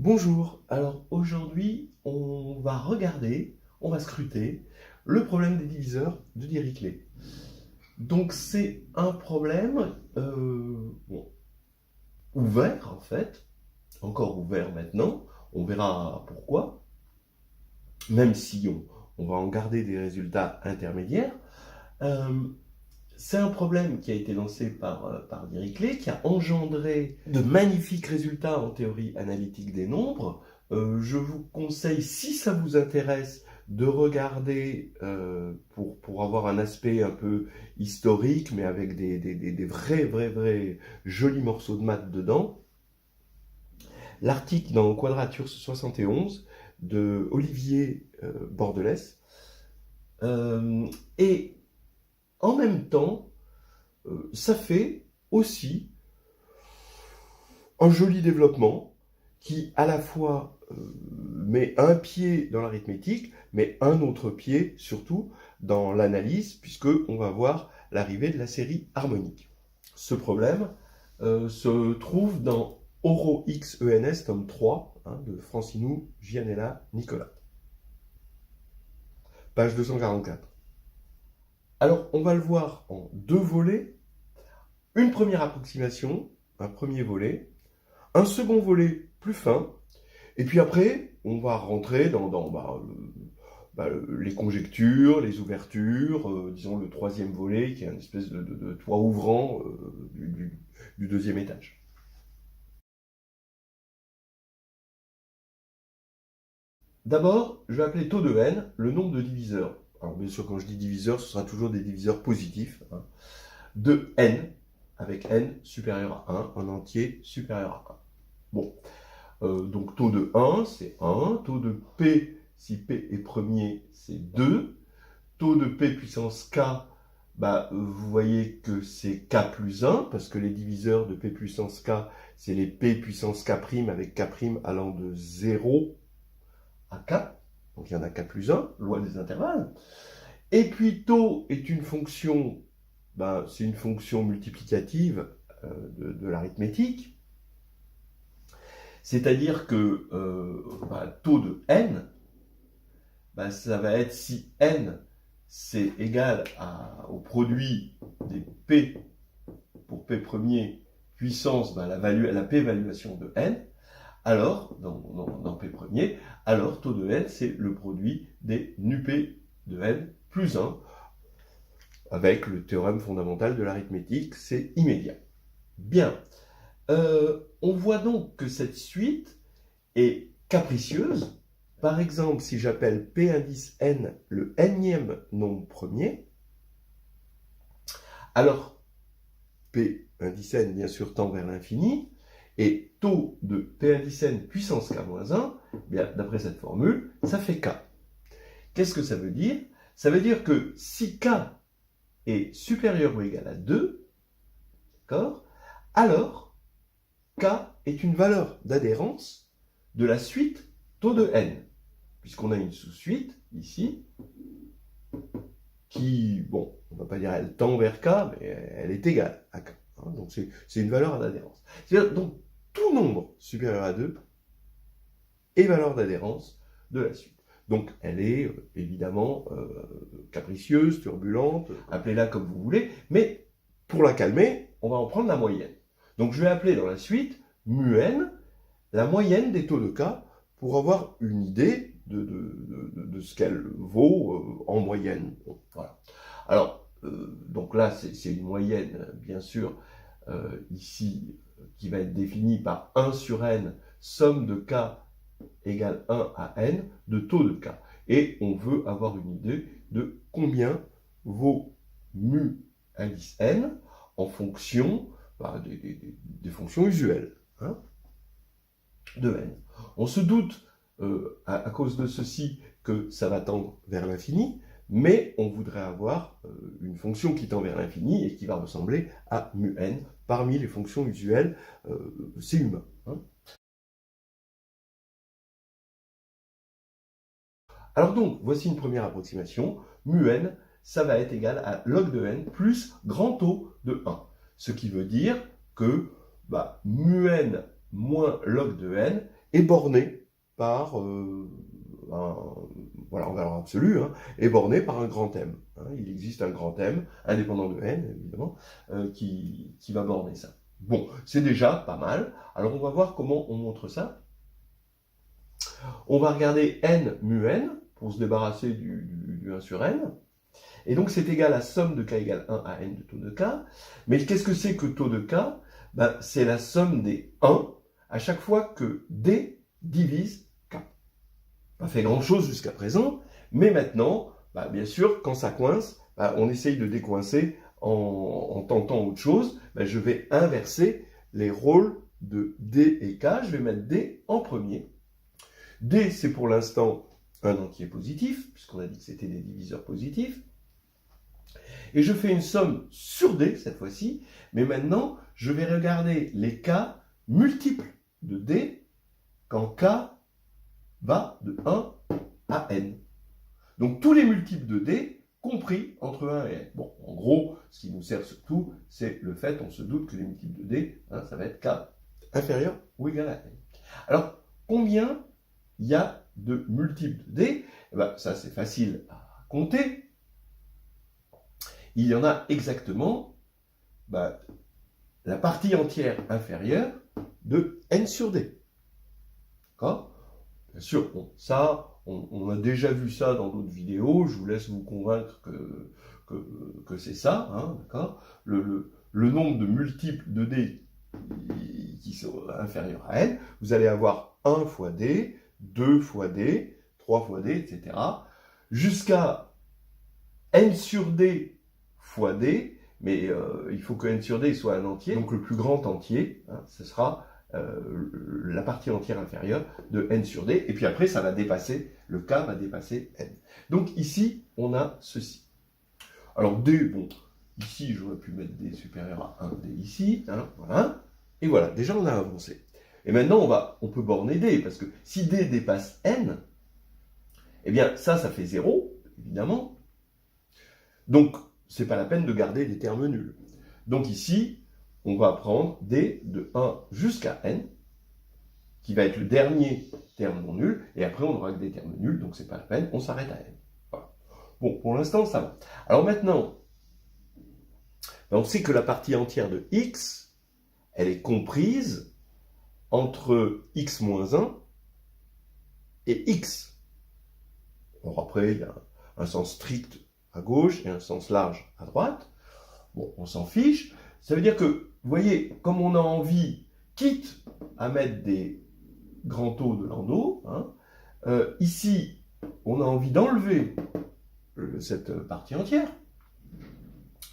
Bonjour, alors aujourd'hui on va scruter le problème des diviseurs de Dirichlet. Donc c'est un problème ouvert en fait, encore ouvert maintenant, on verra pourquoi, même si on va en garder des résultats intermédiaires. Euh, c'est un problème qui a été lancé par Dirichlet, qui a engendré de magnifiques résultats en théorie analytique des nombres. Je vous conseille, si ça vous intéresse, de regarder pour avoir un aspect un peu historique, mais avec des vrais jolis morceaux de maths dedans, l'article dans Quadrature 71 de Olivier Bordelès. Et en même temps, ça fait aussi un joli développement qui à la fois met un pied dans l'arithmétique, mais un autre pied surtout dans l'analyse, puisqu'on va voir l'arrivée de la série harmonique. Ce problème se trouve dans Oro X ENS, tome 3, de Francinou, Gianella, Nicolas. Page 244. Alors, on va le voir en deux volets. Une première approximation, un premier volet, un second volet plus fin, et puis après, on va rentrer dans les conjectures, les ouvertures, disons le troisième volet, qui est une espèce de toit ouvrant du deuxième étage. D'abord, je vais appeler taux de n le nombre de diviseurs. Alors bien sûr, quand je dis diviseurs, ce sera toujours des diviseurs positifs, de n, avec n supérieur à 1, un entier supérieur à 1. Bon, donc taux de 1, c'est 1. Taux de P, si P est premier, c'est 2. Taux de P puissance K, vous voyez que c'est K plus 1, parce que les diviseurs de P puissance K, c'est les P puissance K' avec K' allant de 0 à K. Donc il y en a K plus 1, loi des intervalles. Et puis taux est une fonction, c'est une fonction multiplicative de l'arithmétique. C'est-à-dire que taux de n, ça va être si n c'est égal au produit des p pour p premier puissance la p-valuation de n, alors dans p premier, alors taux de n c'est le produit des nup de n plus 1, avec le théorème fondamental de l'arithmétique, c'est immédiat. Bien. On voit donc que cette suite est capricieuse. Par exemple, si j'appelle P indice n le nème nombre premier, alors P indice n, bien sûr, tend vers l'infini, et taux de P indice n puissance k moins 1, d'après cette formule, ça fait k. Qu'est-ce que ça veut dire? Ça veut dire que si k est supérieur ou égal à 2, d'accord, alors K est une valeur d'adhérence de la suite taux de n, puisqu'on a une sous-suite ici qui, on ne va pas dire elle tend vers K, mais elle est égale à K. Donc c'est une valeur d'adhérence. Donc tout nombre supérieur à 2 est valeur d'adhérence de la suite. Donc elle est évidemment capricieuse, turbulente, appelez-la comme vous voulez, mais pour la calmer, on va en prendre la moyenne. Donc je vais appeler dans la suite mu n la moyenne des taux de K pour avoir une idée de ce qu'elle vaut en moyenne. Voilà. Alors, donc là, c'est une moyenne, bien sûr, ici, qui va être définie par 1 sur n, somme de K égale 1 à n, de taux de K. Et on veut avoir une idée de combien vaut mu indice n en fonction des fonctions usuelles de n. On se doute, à cause de ceci, que ça va tendre vers l'infini, mais on voudrait avoir une fonction qui tend vers l'infini et qui va ressembler à mu n parmi les fonctions usuelles, c'est humain. Alors donc, voici une première approximation. Mu n, ça va être égal à log de n plus grand taux de 1. Ce qui veut dire que mu n moins log de n est borné par voilà, en valeur absolue, hein, est borné par un grand M. Hein. Il existe un grand M, indépendant de n, évidemment, qui va borner ça. Bon, c'est déjà pas mal. Alors, on va voir comment on montre ça. On va regarder n mu n, pour se débarrasser du 1 sur n. Et donc, c'est égal à somme de k égale 1 à n de taux de k. Mais qu'est-ce que c'est que taux de k? Ben, c'est la somme des 1 à chaque fois que d divise k. Pas fait grand-chose jusqu'à présent, mais maintenant, ben, bien sûr, quand ça coince, ben, on essaye de décoincer en tentant autre chose. Ben, je vais inverser les rôles de d et k. Je vais mettre d en premier. D, c'est pour l'instant un entier positif, puisqu'on a dit que c'était des diviseurs positifs. Et je fais une somme sur D, cette fois-ci, mais maintenant, je vais regarder les k multiples de D quand k va de 1 à n. Donc, tous les multiples de D, compris entre 1 et n. Bon, en gros, ce qui nous sert surtout, c'est le fait, on se doute que les multiples de D, hein, ça va être k inférieur ou égal à n. Alors, combien il y a de multiples de D? Eh ben, ça, c'est facile à compter. Il y en a exactement la partie entière inférieure de n sur d. D'accord? Bien sûr, bon, ça, on a déjà vu ça dans d'autres vidéos. Je vous laisse vous convaincre que c'est ça. Hein, d'accord? Le nombre de multiples de d qui sont inférieurs à n, vous allez avoir 1 fois d, 2 fois d, 3 fois d, etc. Jusqu'à n sur d fois d, mais il faut que n sur d soit un entier, donc le plus grand entier, hein, ce sera la partie entière inférieure de n sur d, et puis après ça va dépasser, le k va dépasser n. Donc ici, on a ceci. Alors d, bon, ici j'aurais pu mettre d supérieur à 1, d ici, hein, voilà, et voilà, déjà on a avancé. Et maintenant on peut borner d, parce que si d dépasse n, eh bien ça fait 0, évidemment. Donc, c'est pas la peine de garder des termes nuls. Donc ici, on va prendre d de 1 jusqu'à n, qui va être le dernier terme non nul, et après on aura que des termes nuls, donc c'est pas la peine, on s'arrête à n. Voilà. Bon, pour l'instant, ça va. Alors maintenant, on sait que la partie entière de x, elle est comprise entre x moins 1 et x. Alors après, il y a un sens strict à gauche et un sens large à droite. Bon, on s'en fiche. Ça veut dire que, vous voyez, comme on a envie, quitte à mettre des grands taux de Landau, hein, ici, on a envie d'enlever cette partie entière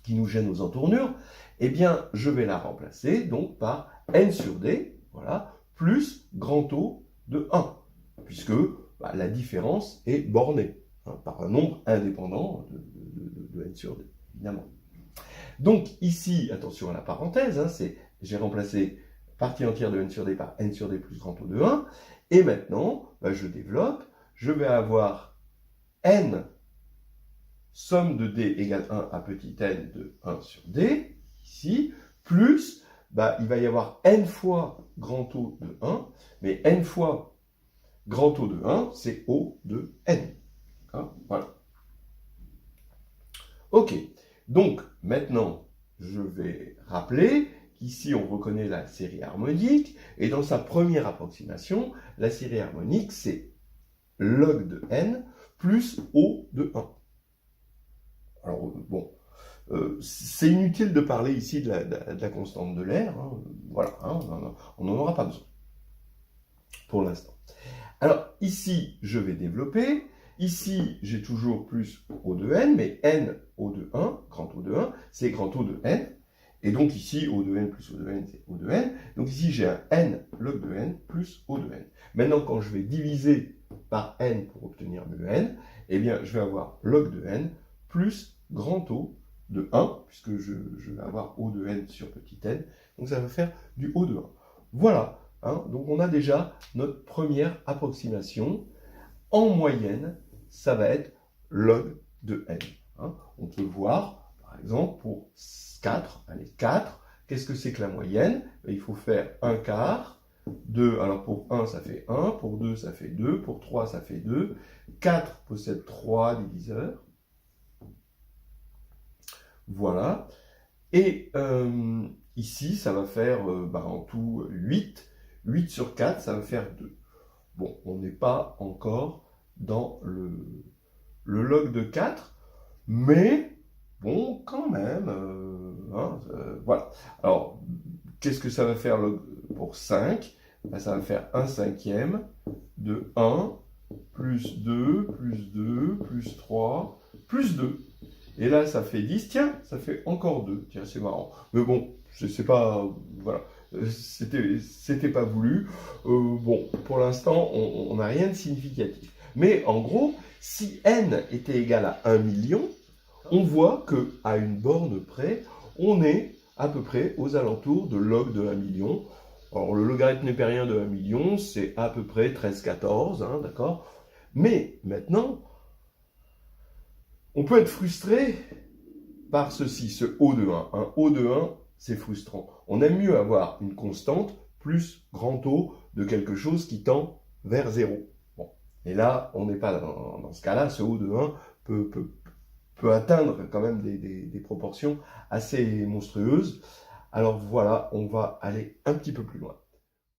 qui nous gêne aux entournures, eh bien, je vais la remplacer donc par n sur d, voilà, plus grand taux de 1, puisque la différence est bornée par un nombre indépendant de n sur d, évidemment. Donc ici, attention à la parenthèse, hein, j'ai remplacé partie entière de n sur d par n sur d plus grand taux de 1, et maintenant, je développe, je vais avoir n somme de d égale 1 à petit n de 1 sur d, ici, plus, il va y avoir n fois grand taux de 1, mais n fois grand taux de 1, c'est O de n. Voilà. Ok, donc maintenant, je vais rappeler qu'ici, on reconnaît la série harmonique, et dans sa première approximation, la série harmonique, c'est log de n plus O de 1. Alors, bon, c'est inutile de parler ici de la constante de l'air, hein, voilà, hein, on n'en aura pas besoin, pour l'instant. Alors, ici, je vais développer. Ici, j'ai toujours plus O de n, mais n O de 1, grand O de 1, c'est grand O de n. Et donc ici, O de n plus O de n, c'est O de n. Donc ici, j'ai un n log de n plus O de n. Maintenant, quand je vais diviser par n pour obtenir mu n, eh bien, je vais avoir log de n plus grand O de 1, puisque je vais avoir O de n sur petit n. Donc ça va faire du O de 1. Voilà. Hein, donc on a déjà notre première approximation. En moyenne, ça va être log de n. Hein. On peut voir, par exemple, pour 4, allez, 4, qu'est-ce que c'est que la moyenne? Il faut faire 1 quart 2, alors pour 1, ça fait 1, pour 2, ça fait 2, pour 3, ça fait 2, 4 possède 3 diviseurs. Voilà. Et ici, ça va faire en tout 8. 8 sur 4, ça va faire 2. Bon, on n'est pas encore dans le log de 4, mais bon, quand même, voilà. Alors, qu'est-ce que ça va faire pour 5? Ben, ça va faire 1 cinquième de 1, plus 2, plus 2, plus 3, plus 2. Et là, ça fait 10. Tiens, ça fait encore 2. Tiens, c'est marrant. Mais bon, je sais pas, voilà. C'était pas voulu. Bon, pour l'instant, on n'a rien de significatif. Mais en gros, si n était égal à 1 million, on voit qu'à une borne près, on est à peu près aux alentours de log de 1 million. Alors, le logarithme népérien de 1 million, c'est à peu près 13,14, hein, d'accord? Mais maintenant, on peut être frustré par ceci, ce O de 1. Un O de 1, c'est frustrant. On aime mieux avoir une constante plus grand O de quelque chose qui tend vers 0. Bon. Et là, on n'est pas dans ce cas-là. Ce O de 1 peut atteindre quand même des proportions assez monstrueuses. Alors voilà, on va aller un petit peu plus loin.